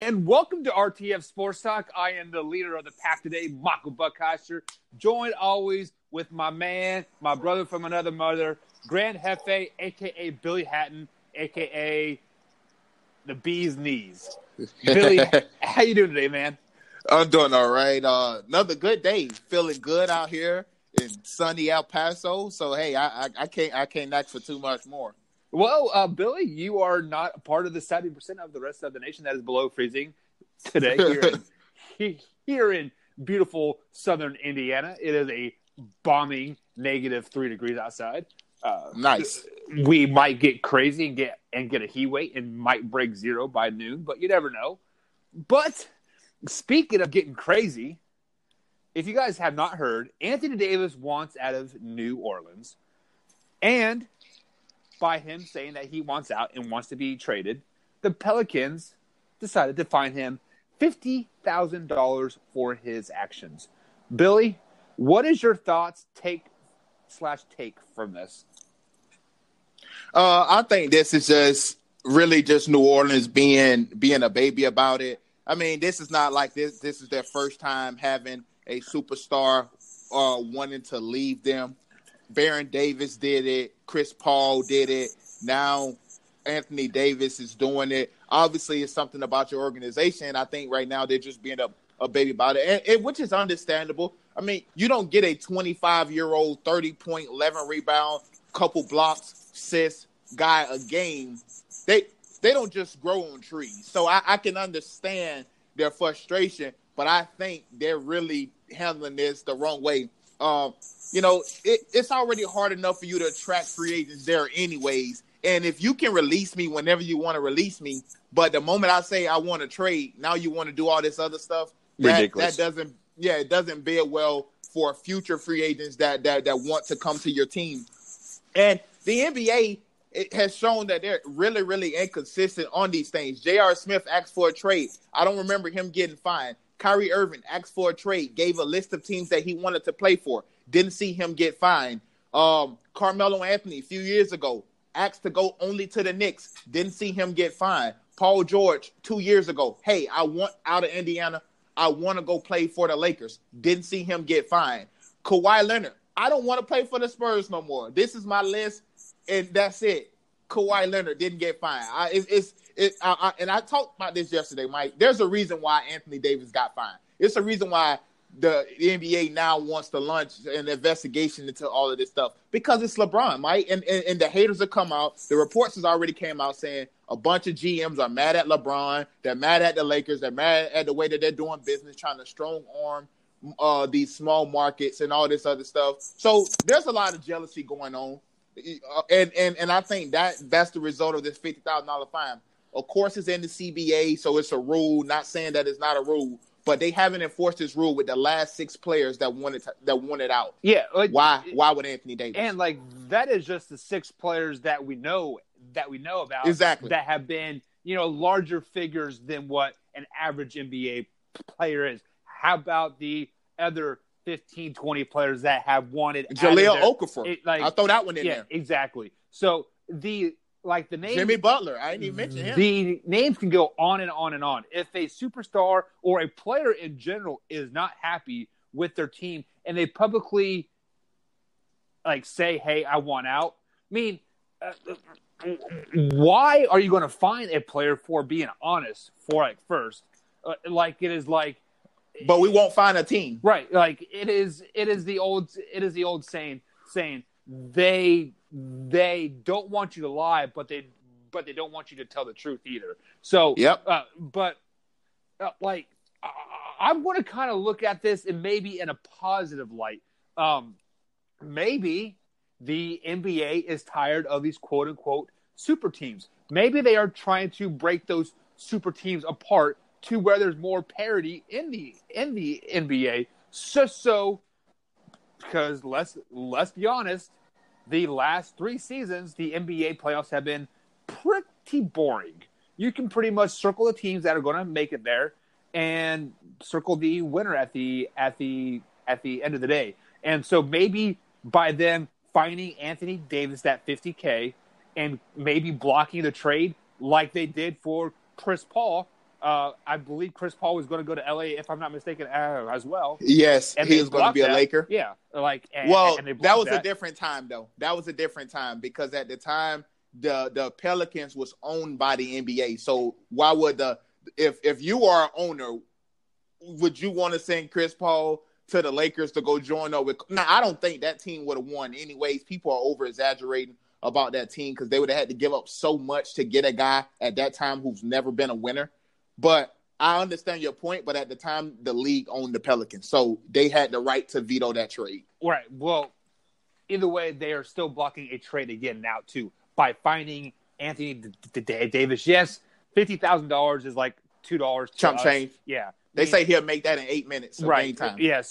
And welcome to RTF Sports Talk. I am the leader of the pack today, Michael Buckhaster, joined always with my man, my brother from another mother, Grand Hefe, a.k.a. Billy Hatton, a.k.a. the Bee's Knees. Billy, how you doing today, man? I'm doing all right. Another good day. Feeling good out here in sunny El Paso. So hey, I can't ask for too much more. Well, Billy, you are not a part of the 70% of the rest of the nation that is below freezing today here in beautiful southern Indiana. It is a bombing -3 degrees outside. Nice. We might get crazy and get a heat wave and might break zero by noon, but you never know. But speaking of getting crazy, if you guys have not heard, Anthony Davis wants out of New Orleans, and by him saying that he wants out and wants to be traded, the Pelicans decided to fine him $50,000 for his actions. Billy, what is your thoughts, take from this? I think this is just really just New Orleans being a baby about it. I mean, this is not like this. This is their first time having a superstar wanting to leave them. Baron Davis did it. Chris Paul did it. Now Anthony Davis is doing it. Obviously, it's something about your organization. I think right now they're just being a baby about it, and which is understandable. I mean, you don't get a 25-year-old 30-point, 11 rebound, couple blocks, assists guy a game. They don't just grow on trees. So I can understand their frustration, but I think they're really handling this the wrong way. It's already hard enough for you to attract free agents there anyways. And if you can release me whenever you want to release me, but the moment I say I want to trade, now you want to do all this other stuff. Ridiculous. It doesn't bid well for future free agents that want to come to your team. And the NBA has shown that they're really, really inconsistent on these things. J.R. Smith asked for a trade. I don't remember him getting fined. Kyrie Irving asked for a trade, gave a list of teams that he wanted to play for. Didn't see him get fined. Carmelo Anthony, a few years ago, asked to go only to the Knicks. Didn't see him get fined. Paul George, 2 years ago, hey, I want out of Indiana. I want to go play for the Lakers. Didn't see him get fined. Kawhi Leonard, I don't want to play for the Spurs no more. This is my list, and that's it. Kawhi Leonard didn't get fined. And I talked about this yesterday, Mike. There's a reason why Anthony Davis got fined. It's a reason why the NBA now wants to launch an investigation into all of this stuff, because it's LeBron, Mike. And the haters have come out. The reports has already came out saying a bunch of GMs are mad at LeBron. They're mad at the Lakers. They're mad at the way that they're doing business, trying to strong arm these small markets and all this other stuff. So there's a lot of jealousy going on. And I think that's the result of this $50,000 fine. Of course, it's in the CBA, so it's a rule. Not saying that it's not a rule, but they haven't enforced this rule with the last 6 players that wanted out. Yeah, why would Anthony Davis? And that is just the 6 players that we know about. Exactly. That have been larger figures than what an average NBA player is. How about the other 15, 20 players that have wanted Jahlil Okafor? I'll throw that one in there. Yeah, exactly. So the name Jimmy Butler, I didn't even mention him. The names can go on and on and on. If a superstar or a player in general is not happy with their team and they publicly say, "Hey, I want out," I mean, why are you going to fine a player for being honest first? It is like. But we won't find a team, right? It is the old saying they don't want you to lie, but they don't want you to tell the truth either. So, yep. I'm going to kind of look at this and maybe in a positive light. Maybe the NBA is tired of these quote unquote super teams. Maybe they are trying to break those super teams apart to where there's more parity in the NBA. So because let's be honest, the last 3 seasons, the NBA playoffs have been pretty boring. You can pretty much circle the teams that are going to make it there and circle the winner at the end of the day. And so maybe by them finding Anthony Davis that $50K and maybe blocking the trade like they did for Chris Paul, I believe Chris Paul was going to go to LA, if I'm not mistaken, as well. Yes, And he was going to be a Laker. Yeah, Well, and that was a different time, though. That was a different time because at the time the Pelicans was owned by the NBA. So why would if you are an owner, would you want to send Chris Paul to the Lakers to go join up with? Now, I don't think that team would have won anyways. People are over exaggerating about that team because they would have had to give up so much to get a guy at that time who's never been a winner. But I understand your point, but at the time, the league owned the Pelicans, so they had the right to veto that trade. Right. Well, either way, they are still blocking a trade again now, too, by finding Anthony Davis. Yes, $50,000 is like $2 chump change. Yeah. They say he'll make that in 8 minutes. Right. Time. Yeah.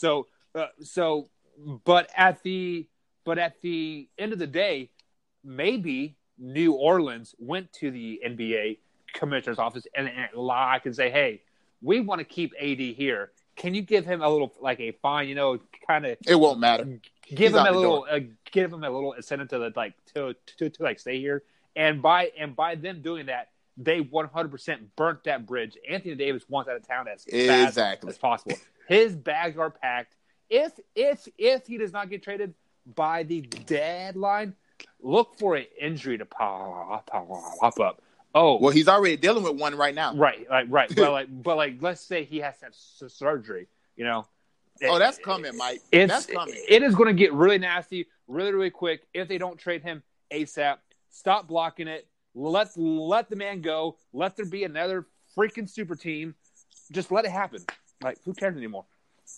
But at the end of the day, maybe New Orleans went to the NBA commissioner's office and lie and say, hey, we want to keep AD here. Can you give him a little, like a fine, kind of? It won't matter. Give him a little incentive to stay here. And by them doing that, they 100% burnt that bridge. Anthony Davis wants out of town as fast as possible. His bags are packed. If he does not get traded by the deadline, look for an injury to pop up. Oh, well, he's already dealing with one right now. Right. but let's say he has to have surgery. That's coming, Mike. That's coming. It is going to get really nasty, really, really quick if they don't trade him ASAP. Stop blocking it. Let the man go. Let there be another freaking super team. Just let it happen. Like, who cares anymore?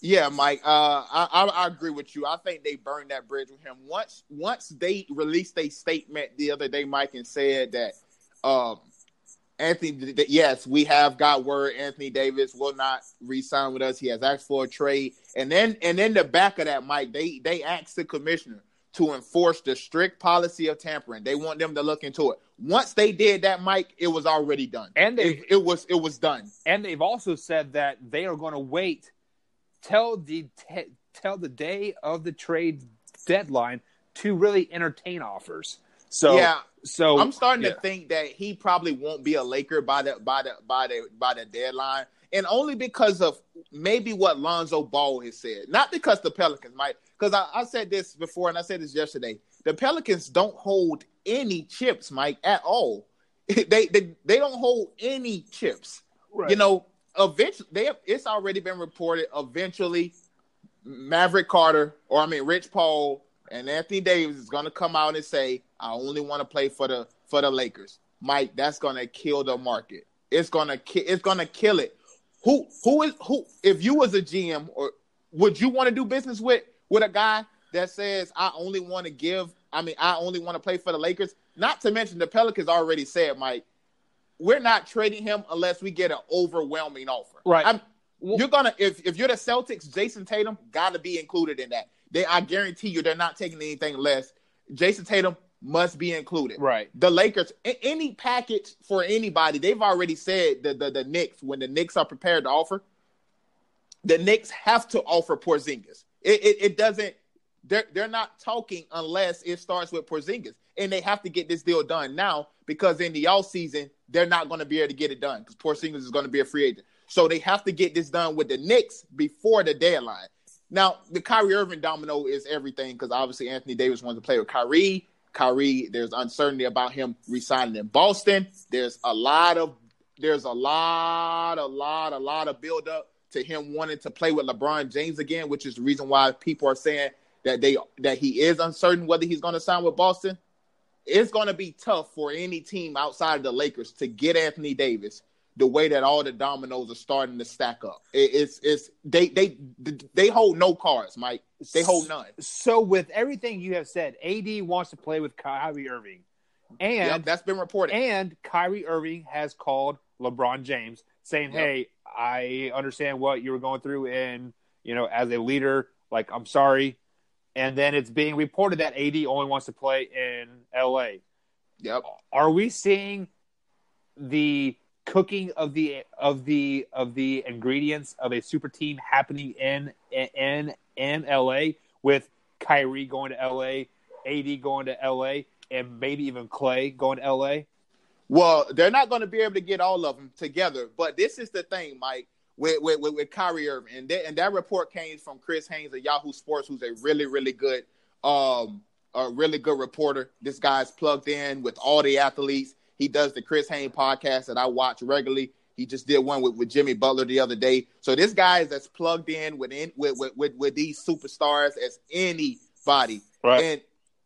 Yeah, Mike. I agree with you. I think they burned that bridge with him. Once they released a statement the other day, Mike, and said that Anthony, yes, we have got word Anthony Davis will not re-sign with us. He has asked for a trade, and then the back of that, Mike, they asked the commissioner to enforce the strict policy of tampering. They want them to look into it. Once they did that, Mike, it was already done. And it was done. And they've also said that they are going to wait till the day of the trade deadline to really entertain offers. So yeah. So I'm starting to think that he probably won't be a Laker by the deadline, and only because of maybe what Lonzo Ball has said, not because the Pelicans might. Because I said this before, and I said this yesterday. The Pelicans don't hold any chips, Mike, at all. They don't hold any chips. Right. Eventually, it's already been reported. Eventually, Rich Paul and Anthony Davis is going to come out and say, I only want to play for the Lakers. Mike, that's going to kill the market. It's going to kill it. Who if you was a GM, or would you want to do business with a guy that says I only want to play for the Lakers? Not to mention the Pelicans already said, Mike, we're not trading him unless we get an overwhelming offer. Right. You're gonna if you're the Celtics, Jason Tatum got to be included in that. I guarantee you they're not taking anything less. Jason Tatum must be included. Right. The Lakers, any package for anybody, they've already said the Knicks, when the Knicks are prepared to offer, the Knicks have to offer Porzingis. It doesn't. They're not talking unless it starts with Porzingis, and they have to get this deal done now because in the offseason they're not going to be able to get it done because Porzingis is going to be a free agent. So they have to get this done with the Knicks before the deadline. Now, the Kyrie Irving domino is everything because obviously Anthony Davis wants to play with Kyrie. There's uncertainty about him re-signing in Boston. There's a lot of build-up to him wanting to play with LeBron James again, which is the reason why people are saying that he is uncertain whether he's going to sign with Boston. It's going to be tough for any team outside of the Lakers to get Anthony Davis the way that all the dominoes are starting to stack up. They hold no cards, Mike. They hold none. So with everything you have said, AD wants to play with Kyrie Irving. And that's been reported. And Kyrie Irving has called LeBron James saying, hey, I understand what you were going through and, as a leader, like, I'm sorry. And then it's being reported that AD only wants to play in LA. Yep. Are we seeing the cooking of the ingredients of a super team happening in LA with Kyrie going to LA, AD going to LA, and maybe even Clay going to LA? Well, they're not going to be able to get all of them together. But this is the thing, Mike, with Kyrie Irving, and that report came from Chris Haynes of Yahoo Sports, who's a really, really good, a really good reporter. This guy's plugged in with all the athletes. He does the Chris Haynes podcast that I watch regularly. He just did one with Jimmy Butler the other day. So this guy is as plugged in with these superstars as anybody. Right. And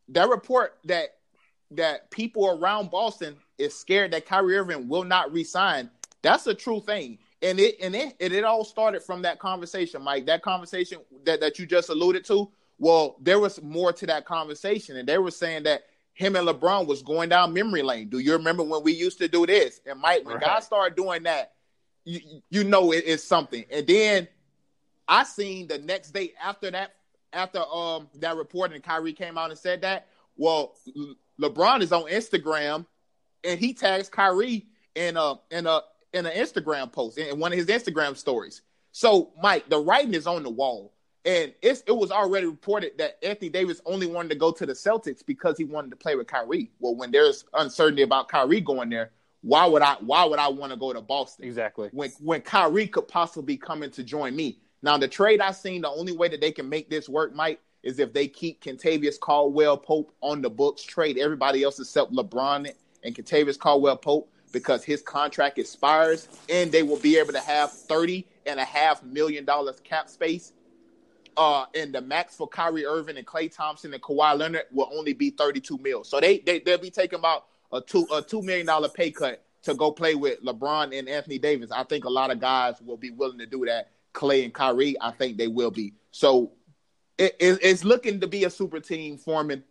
that report that people around Boston is scared that Kyrie Irving will not resign. That's a true thing. And it all started from that conversation, Mike. That conversation that you just alluded to. Well, there was more to that conversation, and they were saying that him and LeBron was going down memory lane. Do you remember when we used to do this? And Mike, when guys started doing that, you know it's something. And then I seen the next day after that report, and Kyrie came out and said that. Well, LeBron is on Instagram, and he tags Kyrie in an Instagram post, in one of his Instagram stories. So, Mike, the writing is on the wall. And it was already reported that Anthony Davis only wanted to go to the Celtics because he wanted to play with Kyrie. Well, when there's uncertainty about Kyrie going there, why would I want to go to Boston? Exactly. When Kyrie could possibly come in to join me. Now, the trade I've seen, the only way that they can make this work, Mike, is if they keep Kentavious Caldwell-Pope on the books, trade everybody else except LeBron and Kentavious Caldwell-Pope, because his contract expires, and they will be able to have $30.5 million cap space. And the max for Kyrie Irving and Klay Thompson and Kawhi Leonard will only be $32 million. So they'll be taking about a $2 million pay cut to go play with LeBron and Anthony Davis. I think a lot of guys will be willing to do that. Klay and Kyrie, I think they will be. So it's looking to be a super team forming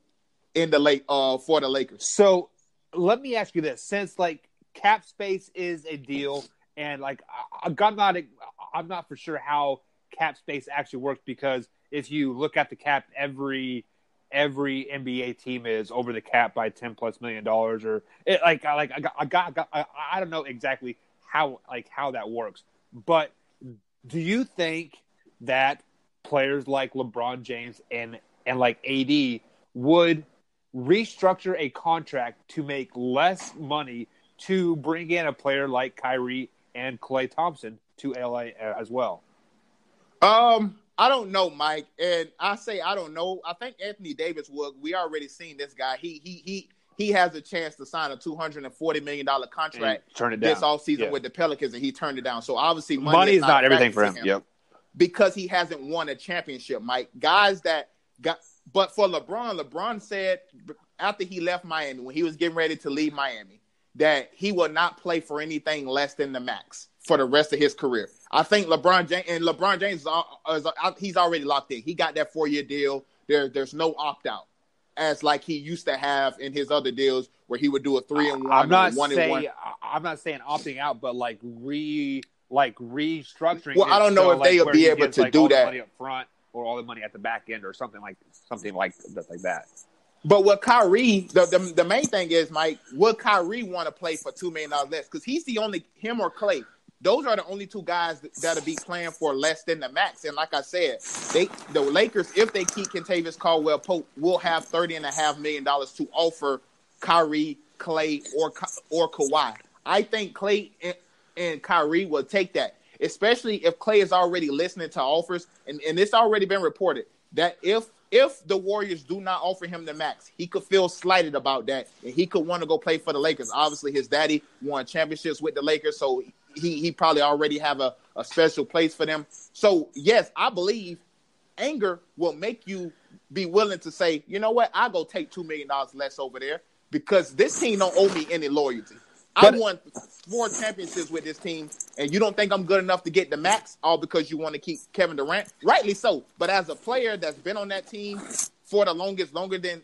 in the for the Lakers. So let me ask you this: since like cap space is a deal, and like I'm not for sure how cap space actually works, because if you look at the cap, every NBA team is over the cap by $10+ million, or I don't know exactly how that works. But do you think that players like LeBron James and like AD would restructure a contract to make less money to bring in a player like Kyrie and Klay Thompson to LA as well? I don't know, Mike, and I say I don't know. I think Anthony Davis would. We already seen this guy. He has a chance to sign a $240 million contract turn it down this offseason with the Pelicans, and he turned it down. So obviously, money is not everything for him. Yep, because he hasn't won a championship, Mike. But for LeBron said after he left Miami, when he was getting ready to leave Miami, that he will not play for anything less than the max for the rest of his career. I think LeBron James he's already locked in. He got that 4-year deal. There's no opt out, as like he used to have in his other deals where he would do a 3-1 I'm not or 1-1. I'm not saying opting out, but like restructuring. Well, I don't know if they'll be able to do that. Money up front or all the money at the back end or something like that. But with Kyrie, the main thing is, Mike, will Kyrie want to play for $2 million less? Because he's the only, him or Klay, those are the only two guys that'll be playing for less than the max. And like I said, the Lakers, if they keep Kentavious Caldwell-Pope, will have $30.5 million to offer Kyrie, Klay, or Kawhi. I think Klay and Kyrie will take that, especially if Klay is already listening to offers. And it's already been reported that if the Warriors do not offer him the max, he could feel slighted about that, and he could want to go play for the Lakers. Obviously, his daddy won championships with the Lakers, so he probably already have a special place for them. So, yes, I believe anger will make you be willing to say, you know what, I'll go take $2 million less over there because this team don't owe me any loyalty. I won 4 championships with this team, and you don't think I'm good enough to get the max, all because you want to keep Kevin Durant? Rightly so. But as a player that's been on that team for the longest, longer than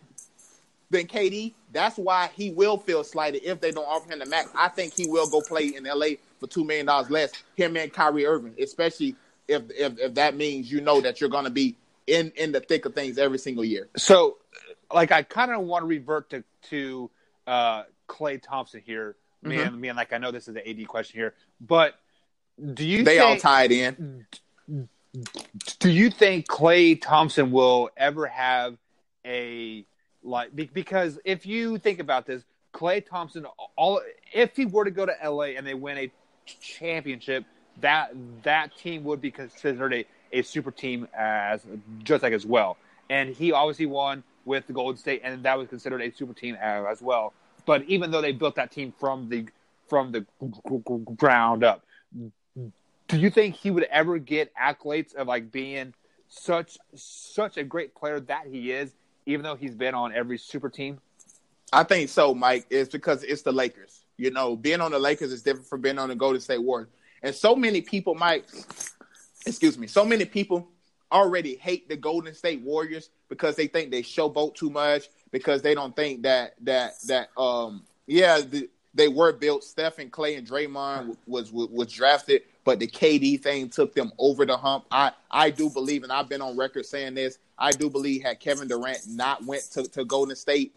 KD, that's why he will feel slighted if they don't offer him the max. I think he will go play in LA for $2 million less, him and Kyrie Irving, especially if that means you know that you're going to be in the thick of things every single year. So, like, I kind of want to revert to Klay Thompson here. Man, like, I know this is an AD question here, but they all tied in. Do you think Klay Thompson will ever have because if you think about this, Klay Thompson, if he were to go to LA and they win a championship, that team would be considered a super team as well. And he obviously won with the Golden State, and that was considered a super team as well. But even though they built that team from the ground up, do you think he would ever get accolades of like being such a great player that he is, even though he's been on every super team? I think so, Mike. It's because it's the Lakers. You know, being on the Lakers is different from being on the Golden State Warriors. And so many people so many people already hate the Golden State Warriors because they think they showboat too much, because they don't think that they were built. Steph and Clay and Draymond was drafted, but the KD thing took them over the hump. I do believe, and I've been on record saying this, I do believe had Kevin Durant not went to Golden State,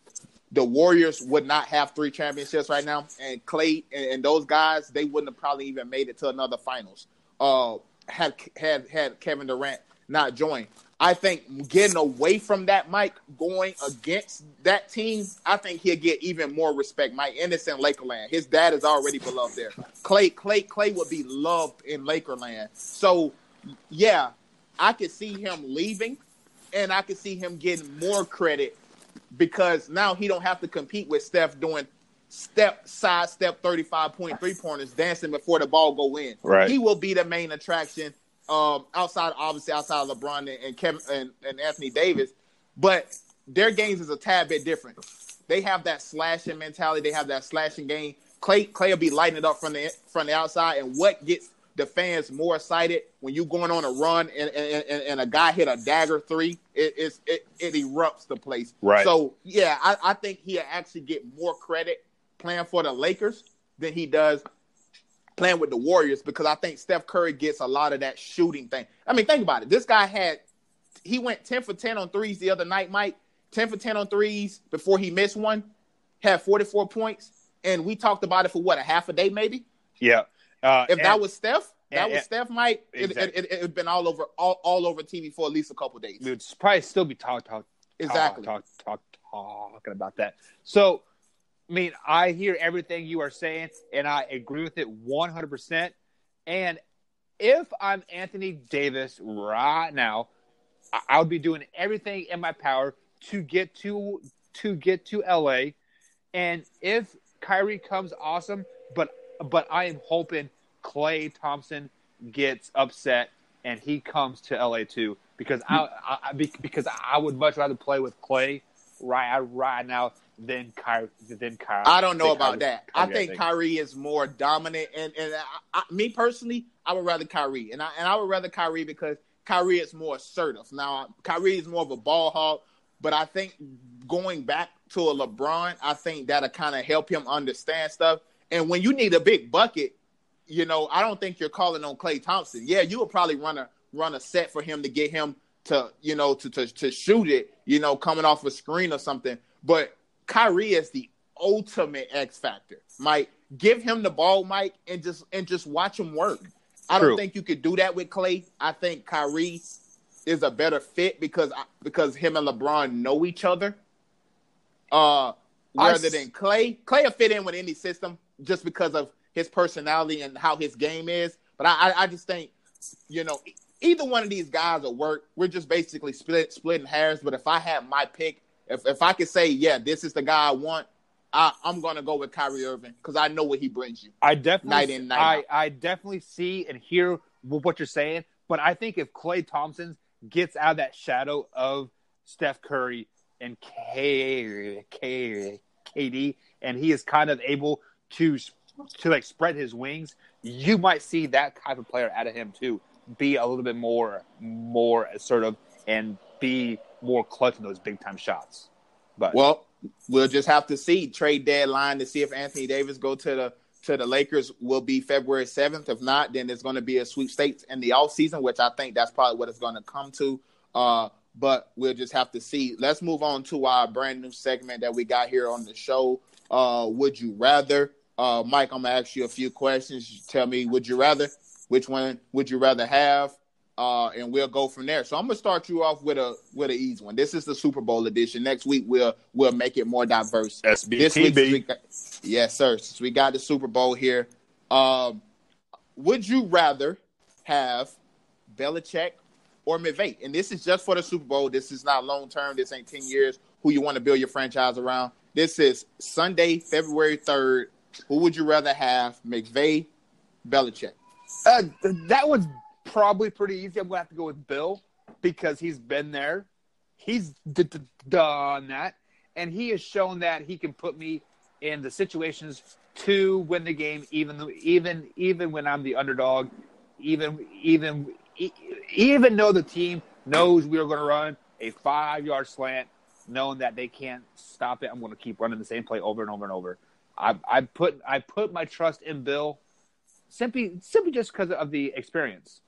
the Warriors would not have 3 championships right now. And Clay and those guys, they wouldn't have probably even made it to another finals. Had Kevin Durant not joined. I think getting away from that, Mike, going against that team, I think he'll get even more respect. Mike Ennis in Lakerland. His dad is already beloved there. Clay would be loved in Lakerland. So, yeah, I could see him leaving, and I could see him getting more credit because now he don't have to compete with Steph doing sidestep 35-point three-pointers, dancing before the ball go in. Right. He will be the main attraction. Outside of LeBron and Kevin and Anthony Davis, but their games is a tad bit different. They have that slashing mentality. They have that slashing game. Clay will be lighting it up from the outside. And what gets the fans more excited when you going on a run and a guy hit a dagger 3, it erupts the place. Right. So yeah, I think he'll actually get more credit playing for the Lakers than he does playing with the Warriors, because I think Steph Curry gets a lot of that shooting thing. I mean, think about it. This guy he went 10 for 10 on threes the other night, Mike. 10 for 10 on threes before he missed one. Had 44 points. And we talked about it for, what, a half a day maybe? Yeah. That was Steph, Mike, exactly. it would been all over TV for at least a couple of days. We would probably still be talking about that. So, I mean, I hear everything you are saying, and I agree with it 100%. And if I'm Anthony Davis right now, I would be doing everything in my power to get to LA. And if Kyrie comes, awesome. But I am hoping Klay Thompson gets upset and he comes to LA too, because I would much rather play with Klay right now than Kyrie. I don't know about that. I think Kyrie is more dominant, and me personally, I would rather Kyrie, and I would rather Kyrie because Kyrie is more assertive. Now, Kyrie is more of a ball hog, but I think going back to a LeBron, I think that'll kind of help him understand stuff. And when you need a big bucket, you know, I don't think you're calling on Klay Thompson. Yeah, you would probably run a set for him to get him to, you know, to shoot it, you know, coming off a screen or something. But Kyrie is the ultimate X factor. Mike, give him the ball, Mike, and just watch him work. I don't think you could do that with Klay. I think Kyrie is a better fit because him and LeBron know each other. Rather than Klay. Klay will fit in with any system just because of his personality and how his game is. But I just think, you know, either one of these guys will work. We're just basically splitting hairs. But if I had my pick, if I could say, yeah, this is the guy I want, I'm going to go with Kyrie Irving because I know what he brings you. I definitely, night in, night out. I definitely see and hear what you're saying. But I think if Klay Thompson gets out of that shadow of Steph Curry and KD, and he is kind of able to like spread his wings, you might see that type of player out of him too. Be a little bit more assertive and be more clutch in those big time shots. But well, we'll just have to see. Trade deadline to see if Anthony Davis go to the Lakers will be February 7th. If not, then there's going to be a sweepstakes in the offseason, which I think that's probably what it's going to come to. But we'll just have to see. Let's move on to our brand new segment that we got here on the show. Would you rather? Mike, I'm going to ask you a few questions. You tell me, would you rather? Which one would you rather have? and we'll go from there. So I'm gonna start you off with an easy one. This is the Super Bowl edition. Next week we'll make it more diverse. This week, yes, sir. Since we got the Super Bowl here, would you rather have Belichick or McVay? And this is just for the Super Bowl. This is not long term. This ain't 10 years. Who you want to build your franchise around? This is Sunday, February 3rd. Who would you rather have, McVay, Belichick? That was probably pretty easy. I'm going to have to go with Bill because he's been there. He's done that. And he has shown that he can put me in the situations to win the game, even when I'm the underdog, even though the team knows we are going to run a 5-yard slant, knowing that they can't stop it. I'm going to keep running the same play over and over and over. I put my trust in Bill simply just because of the experience.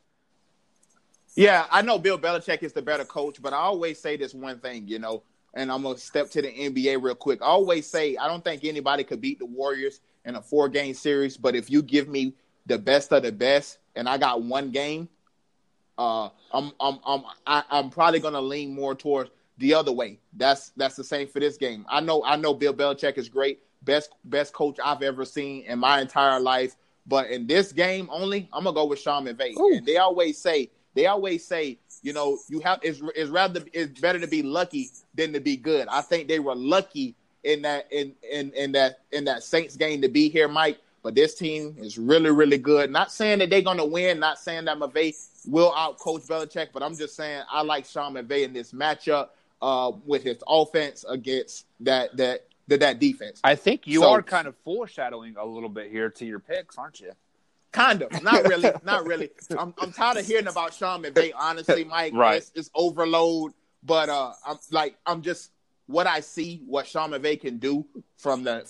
Yeah, I know Bill Belichick is the better coach, but I always say this one thing, and I'm going to step to the NBA real quick. I always say I don't think anybody could beat the Warriors in a 4-game series, but if you give me the best of the best and I got one game, I'm probably going to lean more towards the other way. That's the same for this game. I know Bill Belichick is great, best coach I've ever seen in my entire life, but in this game only, I'm going to go with Sean McVay. Ooh. And they always say, it's better to be lucky than to be good. I think they were lucky in that Saints game to be here, Mike. But this team is really, really good. Not saying that they're gonna win. Not saying that McVay will outcoach Belichick. But I'm just saying I like Sean McVay in this matchup with his offense against that defense. I think you are kind of foreshadowing a little bit here to your picks, aren't you? Kind of. Not really. Not really. I'm tired of hearing about Sean McVay, honestly, Mike. Right. It's overload. But I'm just what I see, what Sean McVay can do from the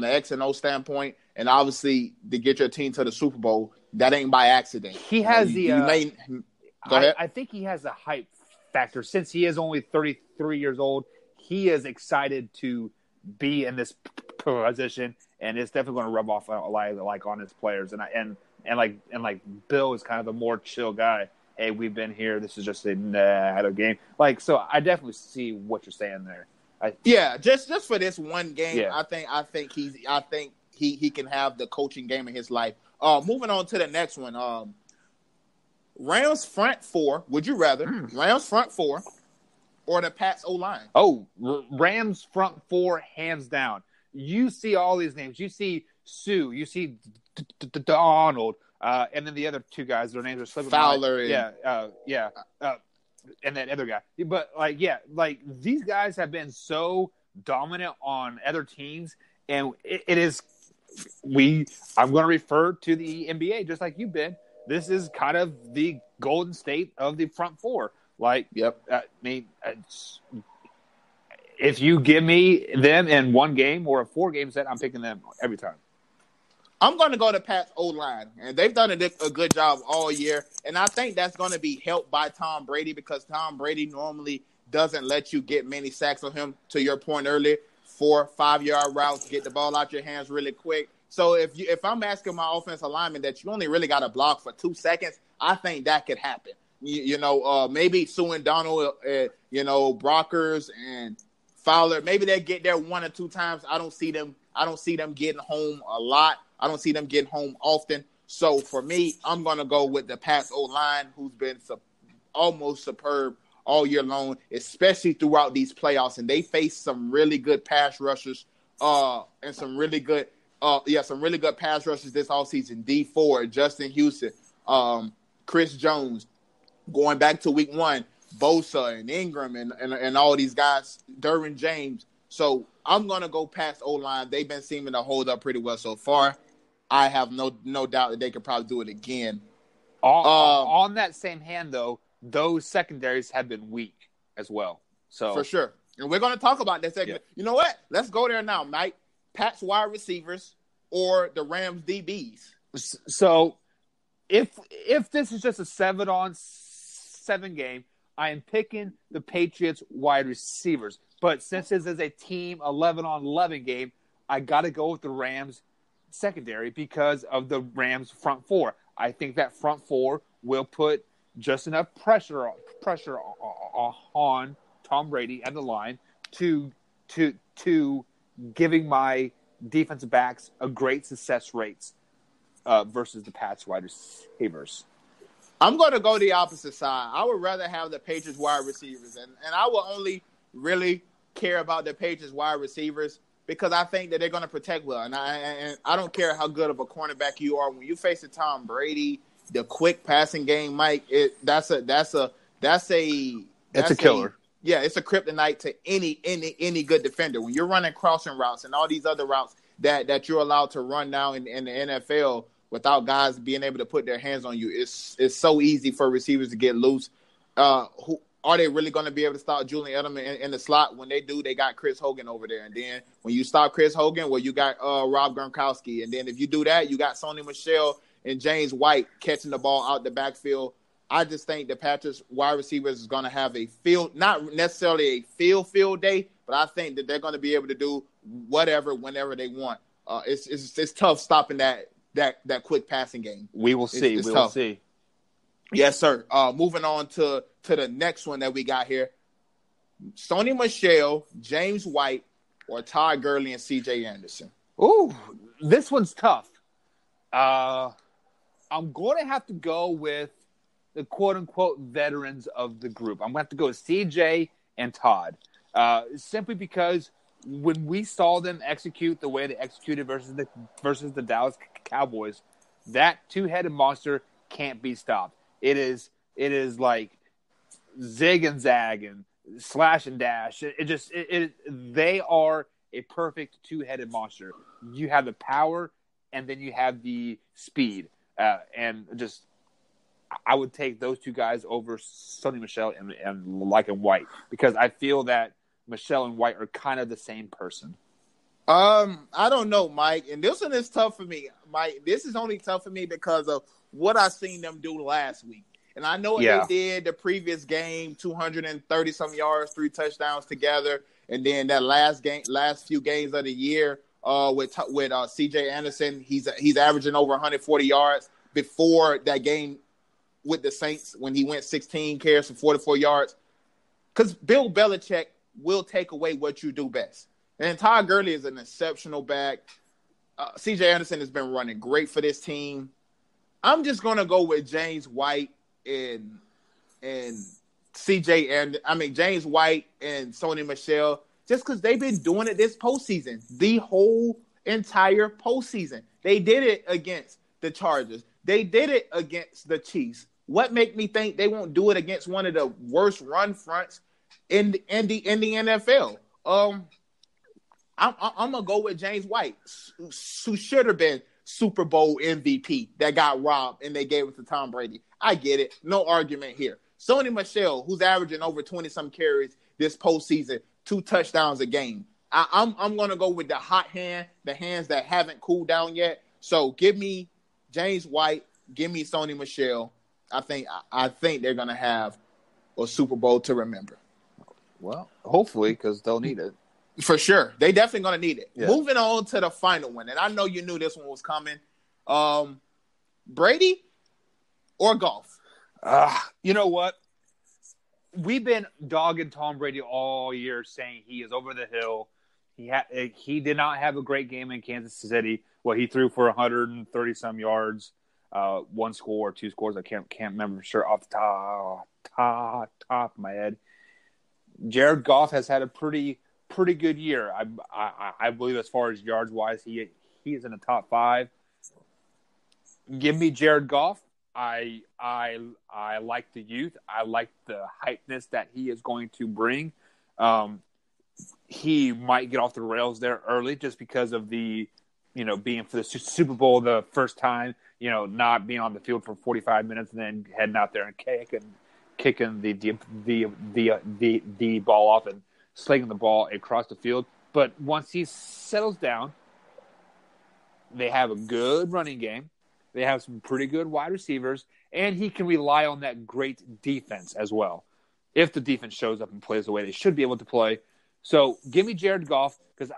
X and O standpoint, and obviously to get your team to the Super Bowl, that ain't by accident. He has go ahead. I think he has a hype factor. Since he is only 33 years old, he is excited to be in this position, and it's definitely going to rub off like on his players. And Bill is kind of a more chill guy. Hey, we've been here. This is just another game. So I definitely see what you're saying there. Just for this one game, yeah. I think he can have the coaching game in his life. Moving on to the next one. Rams front four. Would you rather Rams front four or the Pats O-line? Oh, Rams front four, hands down. You see all these names. You see Sue. You see Donald. And then the other two guys, their names are slipping. Fowler. And that other guy. But, these guys have been so dominant on other teams. And it is I'm going to refer to the NBA just like you've been. This is kind of the Golden State of the front four. Yep. If you give me them in one game or a 4-game set, I'm picking them every time. I'm going to go to Pat's O-line, and they've done a good job all year. And I think that's going to be helped by Tom Brady because Tom Brady normally doesn't let you get many sacks on him, to your point earlier, 4-5-yard routes, get the ball out your hands really quick. So if I'm asking my offensive lineman that you only really got to block for 2 seconds, I think that could happen. Maybe Sue and Donald, Brockers and Fowler, maybe they get there 1 or 2 times. I don't see them getting home a lot. I don't see them getting home often. So for me, I'm going to go with the Pats O-line, who's been almost superb all year long, especially throughout these playoffs. And they face some really good pass rushers and some really good pass rushers this offseason. Dee Ford, Justin Houston, Chris Jones. Going back to week 1, Bosa and Ingram and all these guys, Derwin James. So I'm going to go past O-line. They've been seeming to hold up pretty well so far. I have no doubt that they could probably do it again. On that same hand, though, those secondaries have been weak as well. So for sure. And we're going to talk about that segment. Yeah. You know what? Let's go there now, Mike. Pat's wide receivers or the Rams DBs. So if this is just a 7-on-7 game, I am picking the Patriots wide receivers. But since this is a team 11-on-11 game, I got to go with the Rams secondary because of the Rams front four. I think that front four will put just enough pressure on Tom Brady and the line to giving my defensive backs a great success rates versus the Pats wide receivers. I'm going to go the opposite side. I would rather have the Patriots wide receivers, and I will only really care about the Patriots wide receivers because I think that they're going to protect well. And I don't care how good of a cornerback you are. When you face a Tom Brady, the quick passing game, Mike, that's a killer. Yeah, it's a kryptonite to any good defender. When you're running crossing routes and all these other routes that you're allowed to run now in the NFL without guys being able to put their hands on you, it's so easy for receivers to get loose. Who are they really going to be able to stop Julian Edelman in the slot? When they do, they got Chris Hogan over there. And then when you stop Chris Hogan, well, you got Rob Gronkowski. And then if you do that, you got Sony Michel and James White catching the ball out the backfield. I just think the Patriots wide receivers is going to have a field, not necessarily a field day, but I think that they're going to be able to do whatever, whenever they want. It's tough stopping that quick passing game. We will see. We will see. Yes, sir. Moving on to the next one that we got here. Sony Michel, James White, or Todd Gurley and C.J. Anderson. Ooh, this one's tough. I'm going to have to go with the quote-unquote veterans of the group. I'm going to have to go with C.J. and Todd. Simply because when we saw them execute the way they executed versus the Dallas Cowboys, that two-headed monster can't be stopped. It is like zig and zag and slash and dash. They are a perfect two-headed monster. You have the power, and then you have the speed, and just I would take those two guys over Sony Michel and White because I feel that Michel and White are kind of the same person. I don't know, Mike, and this one is tough for me. Mike, this is only tough for me because of what I seen them do last week. And I know what they did the previous game, 230-some yards, 3 touchdowns together. And then that last few games of the year with C.J. Anderson, he's averaging over 140 yards. Before that game with the Saints when he went 16 carries for 44 yards. Because Bill Belichick will take away what you do best. And Todd Gurley is an exceptional back. C.J. Anderson has been running great for this team. I'm just going to go with James White and James White and Sony Michel, just because they've been doing it this postseason, the whole entire postseason. They did it against the Chargers. They did it against the Chiefs. What make me think they won't do it against one of the worst run fronts in the NFL? I'm gonna go with James White, who should have been Super Bowl MVP that got robbed and they gave it to Tom Brady. I get it. No argument here. Sony Michel, who's averaging over 20-some carries this postseason, 2 touchdowns a game. I'm going to go with the hot hand, the hands that haven't cooled down yet. So give me James White, give me Sony Michel. I think they're going to have a Super Bowl to remember. Well, hopefully, because they'll need it. For sure. They definitely going to need it. Yeah. Moving on to the final one, and I know you knew this one was coming. Brady or Goff? You know what? We've been dogging Tom Brady all year, saying he is over the hill. He did not have a great game in Kansas City. Well, he threw for 130-some yards, 1 score, 2 scores. I can't remember for sure off the top of my head. Jared Goff has had a pretty good year. I believe as far as yards wise, he is in the top 5. Give me Jared Goff. I like the youth. I like the hypeness that he is going to bring. He might get off the rails there early just because of the, being for the Super Bowl the first time, not being on the field for 45 minutes and then heading out there and kicking the ball off and slinging the ball across the field. But once he settles down, they have a good running game. They have some pretty good wide receivers, and he can rely on that great defense as well. If the defense shows up and plays the way they should be able to play. So give me Jared Goff because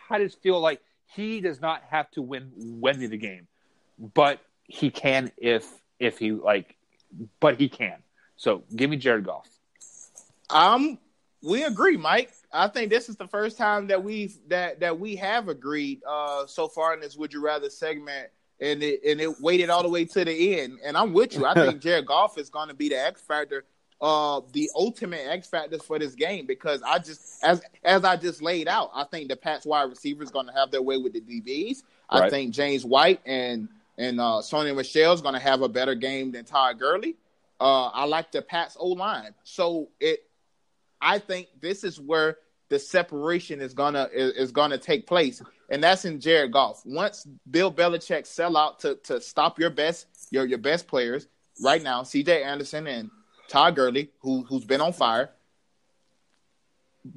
I just feel like he does not have to win me the game, but he can if he but he can. So give me Jared Goff. We agree, Mike. I think this is the first time that we have agreed so far in this Would You Rather segment, and it waited all the way to the end. And I'm with you. I think Jared Goff is going to be the X factor, the ultimate X factor for this game, because I just as I just laid out, I think the Pats wide receivers going to have their way with the DBs. Right. I think James White and Sony Michel is going to have a better game than Todd Gurley. I like the Pats O-line. So I think this is where the separation is gonna take place, and that's in Jared Goff. Once Bill Belichick sell out to stop your best players right now, C.J. Anderson and Todd Gurley, who's been on fire,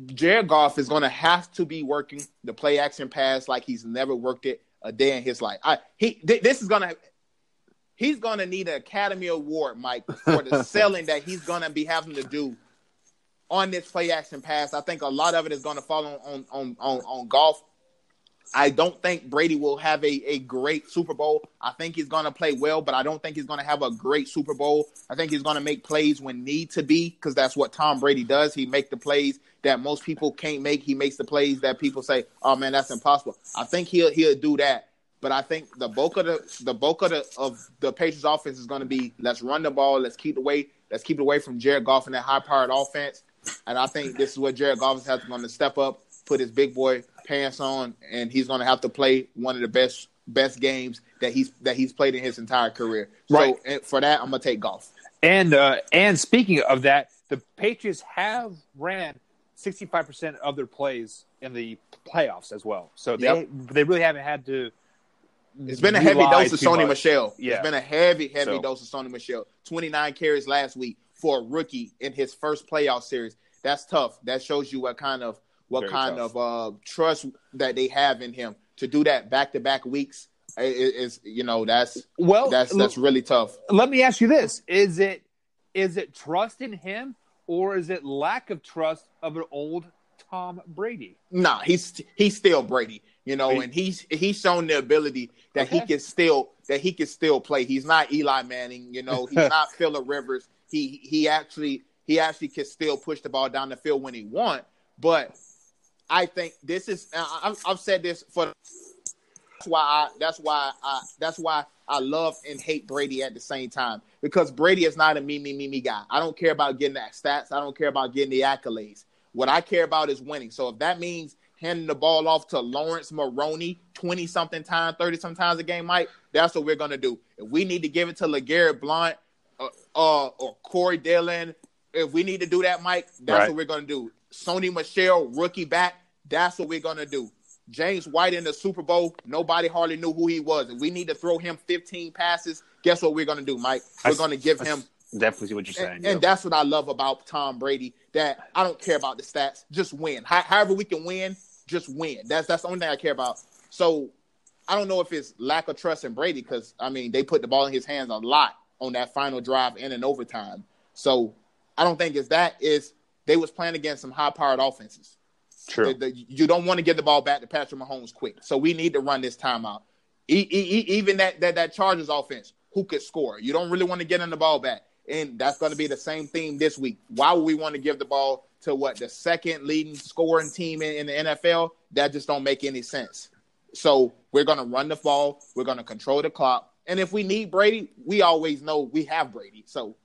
Jared Goff is gonna have to be working the play action pass like he's never worked it a day in his life. He's gonna need an Academy Award, Mike, for the selling that he's gonna be having to do on this play action pass. I think a lot of it is going to fall on Goff. I don't think Brady will have a great Super Bowl. I think he's going to play well, but I don't think he's going to have a great Super Bowl. I think he's going to make plays when need to be, because that's what Tom Brady does. He makes the plays that most people can't make. He makes the plays that people say, "Oh man, that's impossible." I think he'll do that. But I think the bulk of the Patriots offense is going to be, let's run the ball, let's keep it away from Jared Goff and that high-powered offense. And I think this is where Jared Goff is going to step up, put his big boy pants on, and he's going to have to play one of the best games that he's played in his entire career. Right. So for that, I'm going to take Goff. And speaking of that, the Patriots have ran 65% of their plays in the playoffs as well. So they really haven't had to. It's been a heavy dose of Sony Michel. Yeah. It's been a heavy dose of Sony Michel. 29 carries last week for a rookie in his first playoff series. That's tough. That shows you what kind of trust that they have in him to do that back-to-back weeks. Is that's really tough. Let me ask you this: Is it trust in him, or is it lack of trust of an old Tom Brady? Nah, he's still Brady. And he's shown the ability that he can still play. He's not Eli Manning. He's not Phillip Rivers. He actually can still push the ball down the field when he wants. But I think this is. I've said this for. That's why I love and hate Brady at the same time, because Brady is not a me guy. I don't care about getting the stats. I don't care about getting the accolades. What I care about is winning. So if that means handing the ball off to Lawrence Maroney 20-something times, 30-something times a game, Mike, that's what we're going to do. If we need to give it to LeGarrette Blount or Corey Dillon, if we need to do that, Mike, that's what we're going to do. Sony Michel, rookie back, that's what we're going to do. James White in the Super Bowl, nobody hardly knew who he was. If we need to throw him 15 passes, guess what we're going to do, Mike? We're going to give him – definitely see what you're saying. And that's what I love about Tom Brady, that I don't care about the stats. Just win. However we can win, just win. That's the only thing I care about. So I don't know if it's lack of trust in Brady, because, they put the ball in his hands a lot on that final drive and in overtime. So I don't think it's that. It's they was playing against some high-powered offenses. True. You don't want to get the ball back to Patrick Mahomes quick. So we need to run this timeout. Even that Chargers offense, who could score? You don't really want to get in the ball back. And that's going to be the same theme this week. Why would we want to give the ball to the second leading scoring team in the NFL? That just don't make any sense. So we're going to run the ball. We're going to control the clock. And if we need Brady, we always know we have Brady. So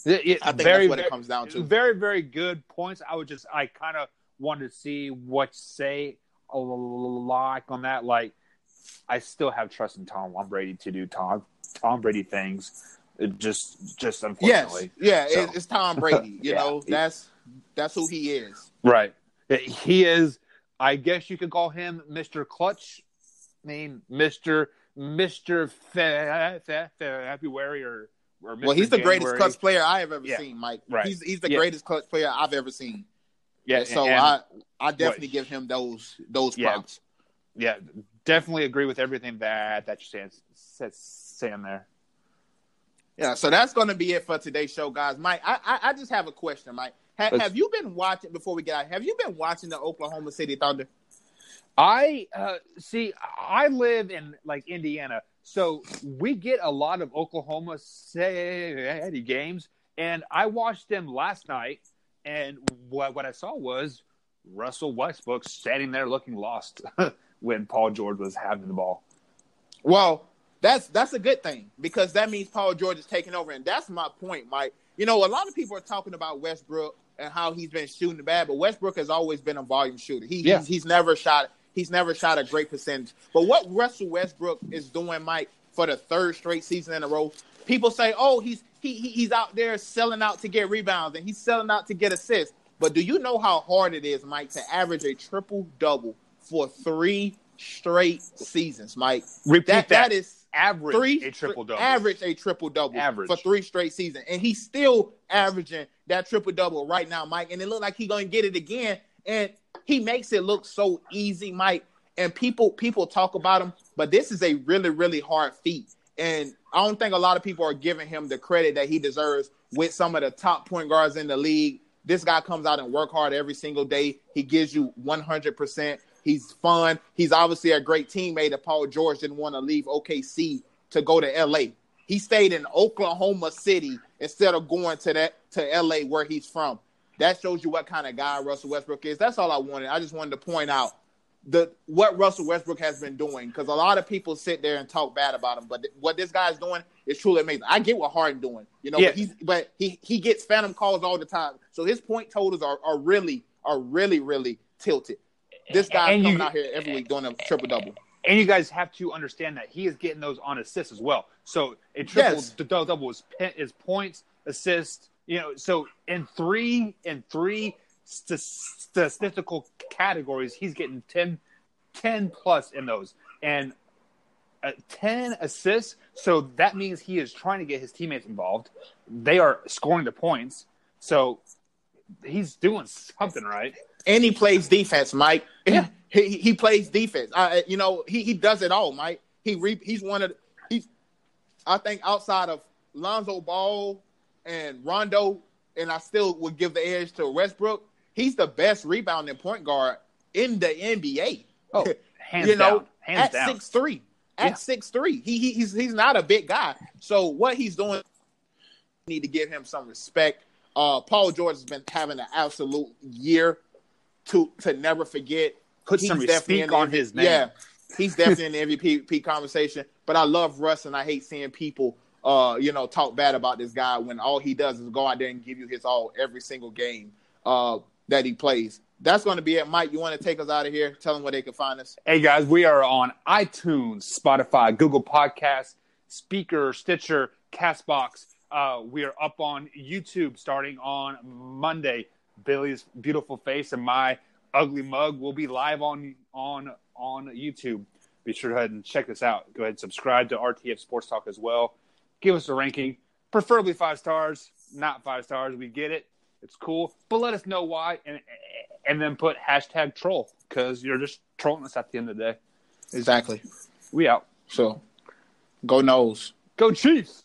I think that's what it comes down to. Very, very good points. I kind of wanted to see what you say like on that. Like, I still have trust in Tom Brady to do Tom Brady things. It just unfortunately. Yes. Yeah, so. It's Tom Brady. That's who he is. Right. He is. I guess you could call him Mr. Clutch. Mr. February or Mr. Well, he's the greatest clutch player I have ever seen, Mike. Right. He's the greatest clutch player I've ever seen. Yeah. So I definitely give him those props. Yeah, definitely agree with everything that you're saying there. Yeah, so that's going to be it for today's show, guys. Mike, I just have a question, Mike. Have you been watching, before we get out, have you been watching the Oklahoma City Thunder? I live in Indiana, So we get a lot of Oklahoma City games, and I watched them last night, and what I saw was Russell Westbrook standing there looking lost when Paul George was having the ball. Well, that's a good thing because that means Paul George is taking over, and that's my point, Mike. You know, a lot of people are talking about Westbrook and how he's been shooting bad, but Westbrook has always been a volume shooter. He's never shot a great percentage. But what Russell Westbrook is doing, Mike, for the third straight season in a row, people say, "Oh, he's out there selling out to get rebounds and he's selling out to get assists." But do you know how hard it is, Mike, to average a triple-double for 3 straight seasons, Mike? Repeat that is average a triple-double. Average a triple-double for 3 straight seasons. And he's still averaging that triple-double right now, Mike. And it looked like he's going to get it again. And he makes it look so easy, Mike. And people talk about him, but this is a really, really hard feat. And I don't think a lot of people are giving him the credit that he deserves with some of the top point guards in the league. This guy comes out and work hard every single day. He gives you 100%. He's fun. He's obviously a great teammate. If Paul George didn't want to leave OKC to go to LA, he stayed in Oklahoma City instead of going to LA where he's from. That shows you what kind of guy Russell Westbrook is. That's all I wanted. I just wanted to point out what Russell Westbrook has been doing, because a lot of people sit there and talk bad about him, but what this guy's doing is truly amazing. I get what Harden doing, you know, but he gets phantom calls all the time. So his point totals are really tilted. This guy's coming out here every week doing a triple-double. And you guys have to understand that he is getting those on assists as well. So a triple-double is points, assists, you know. So in three statistical categories, he's getting 10 plus in those. And 10 assists, so that means he is trying to get his teammates involved. They are scoring the points. So he's doing something right. And he plays defense, Mike. Yeah. He plays defense. You know, he does it all, Mike. I think outside of Lonzo Ball and Rondo, and I still would give the edge to Westbrook, he's the best rebounding point guard in the NBA. Oh, hands down. At 6'3". At 6'3". He's not a big guy. So what he's doing, need to give him some respect. Paul George has been having an absolute year to never forget. Put some respect on his name. Yeah, he's definitely in the MVP conversation. But I love Russ, and I hate seeing people, talk bad about this guy when all he does is go out there and give you his all every single game that he plays. That's going to be it. Mike, you want to take us out of here? Tell them where they can find us. Hey, guys, we are on iTunes, Spotify, Google Podcasts, Speaker, Stitcher, CastBox. We are up on YouTube starting on Monday. Billy's beautiful face and my ugly mug will be live on YouTube. Be sure to go ahead and check this out. Go ahead and subscribe to RTF Sports Talk as well. Give us a ranking, preferably 5 stars, not 5 stars. We get it. It's cool. But let us know why, and then put #troll, because you're just trolling us at the end of the day. Exactly. We out. So, go Noles. Go Chiefs.